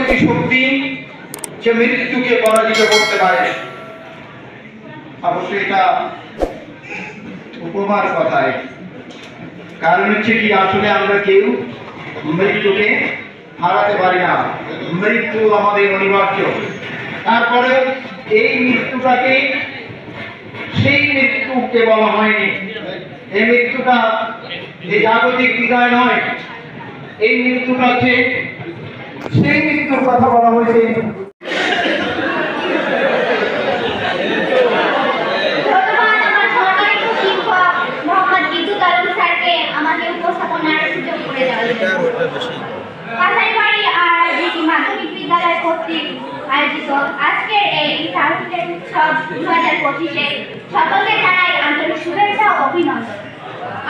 একটি শক্তি, সে মৃত্যুকে পরাজিত করতে পারে। অবশ্যই এটা উপমার কথায়, কারণ হচ্ছে কি, আসলে আমরা কেউ মৃত্যুকে হারাতে পারি না, মৃত্যু আমাদের অনিবার্য। তারপরে এই মৃত্যুটাকে সেই মৃত্যুকে বলা হয়নি, এই মৃত্যুটা এই জাগতিক বিদায় নয়, এই মৃত্যুটা হচ্ছে সেই মৃত্যুর কথা বলা হয়েছে। মাধ্যমিক বিদ্যালয় কর্তৃক আয়োজিত আজকের এই সাংস্কৃতিক উৎসব 2025-এ সকলকে জানাই আন্তরিক শুভেচ্ছা ও অভিনন্দন।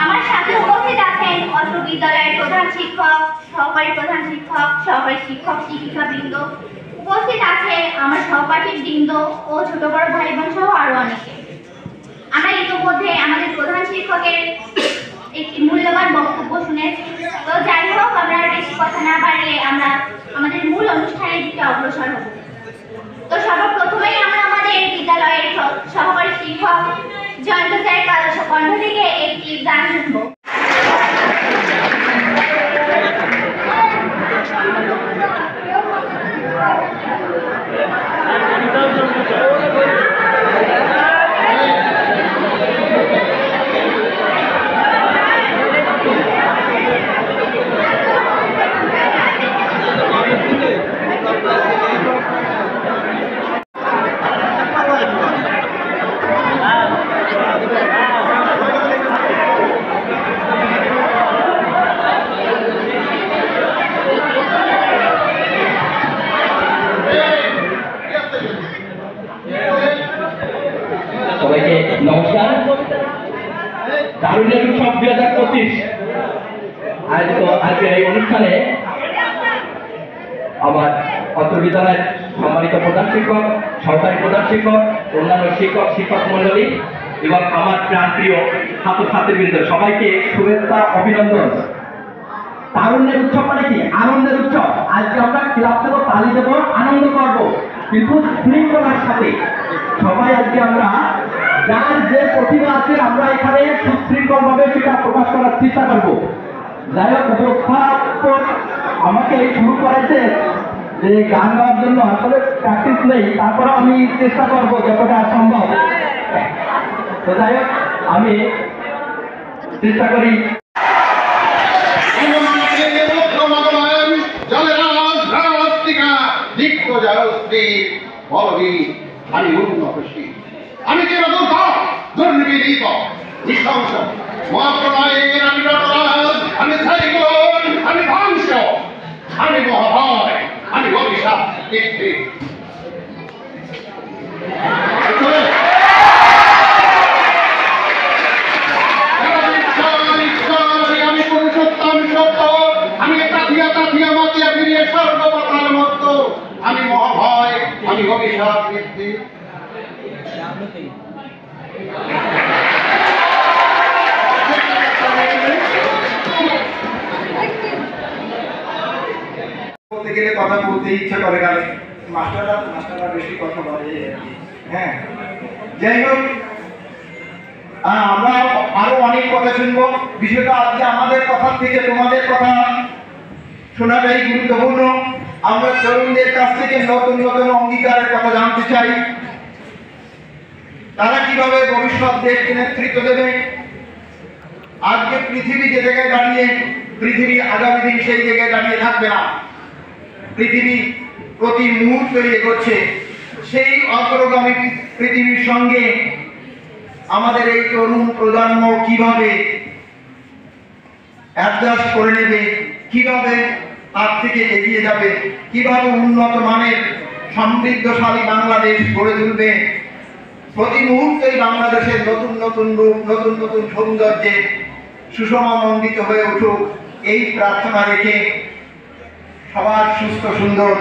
আমার সাথে উপস্থিত আছেন অত্র বিদ্যালয়ের প্রধান শিক্ষক, সহকারী প্রধান শিক্ষক, সহকারী শিক্ষক শিক্ষিকা বৃন্দ, উপস্থিত আছে আমার সহপাঠী বৃন্দ ও ছোট বড় ভাই বোন সহ আরো অনেকে। আমরা ইতিমধ্যে আমাদের প্রধান শিক্ষকের একটি মূল্যবান বক্তব্য শুনেছি। তো যাই হোক, আমরা বেশি কথা না বাড়িয়ে আমরা আমাদের মূল অনুষ্ঠানের দিকে অগ্রসর হব। তো সর্বপ্রথমেই আমরা আমাদের বিদ্যালয়ের সহকারী শিক্ষক জয়ন্ত স্যার কণ্ঠ থেকে একটি গান শুনব। সবাইকে নমস্কার। তারুণ্যের উৎসব 2025 আয়োজিত আজকের এই অনুষ্ঠানে আমার অত্র বিদ্যালয়ের সম্মানিত প্রধান শিক্ষক, সহকারী প্রধান শিক্ষক, অন্যান্য শিক্ষক মন্ডলী এবং আমার প্রাণপ্রিয় ছাত্রছাত্রীবৃন্দ, সবাইকে শুভেচ্ছা অভিনন্দন। তারুণ্যের উৎসব মানে কি? আনন্দের উৎসব। আজকে আমরা ক্লাব দেবো, তালি দেবো, আনন্দ করবো, কিন্তু শৃঙ্খলার সাথে। সবাই আজকে আমরা যার যে প্রতিভা আছে আমরা এখানে সুশৃঙ্খল ভাবে সেটা প্রকাশ করার চেষ্টা করবো। যাই হোক, উপস্থাপক আমাকে শুরু করেছে যে গান গাওয়ার জন্য, আসলে প্র্যাকটিস নেই, তারপরেও আমি চেষ্টা করবো যতটা সম্ভব। তো যাই হোক, আমি চেষ্টা করি। আমি যে দুর্নীতিত নৃশংস মহাপ্রলয়ের আমি নটরাজ, আমি সাইক্লোন, আমি ধ্বংস, আমি মহাভয়, আমি অভিশাপ। আমি পুরুষোত্তম সত্য, আমি তাথিয়া তাথিয়া মাতিয়া ফিরিয়ে সর্বপাতার মধ্য, আমি মহাভয়, আমি অভিশাপ। বলতে গেলে কথা বলতে ইচ্ছে করে, গেলে মাস্টাররা বেশি কথা বলে। হ্যাঁ, যাই হোক, আমরা আরো অনেক কথা শুনবো। বিষয়টা আজকে আমাদের কথা থেকে তোমাদের কথা শোনাটাই গুরুত্বপূর্ণ। আমরা তরুণদের কাছ থেকে নতুন নতুন অঙ্গীকারের কথা জানতে চাই। তারা কিভাবে ভবিষ্যৎ দেশকে নেতৃত্ব দেবে। আজকে পৃথিবী যে জায়গায় দাঁড়িয়ে, পৃথিবী আগামী দিন সেই জায়গায় দাঁড়িয়ে থাকবে না। পৃথিবী প্রতি মুহূর্তে এগোচ্ছে। সেই অগ্রগামী পৃথিবীর সঙ্গে আমাদের এই তরুণ প্রজন্ম কিভাবে অ্যাডজাস্ট করে নেবে, কিভাবে তার থেকে এগিয়ে যাবে, কিভাবে উন্নত মানের সমৃদ্ধশালী বাংলাদেশ গড়ে তুলবে। প্রতি মুহূর্তেই বাংলাদেশের নতুন নতুন রূপ, নতুন নতুন সৌন্দর্যে সুষমামণ্ডিত হয়ে উঠুক, এই প্রার্থনা রেখে সবার সুস্থ সুন্দর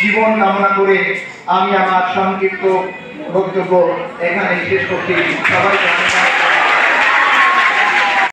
জীবন কামনা করে আমি আমার সংক্ষিপ্ত বক্তব্য এখানে শেষ করছি। সবাই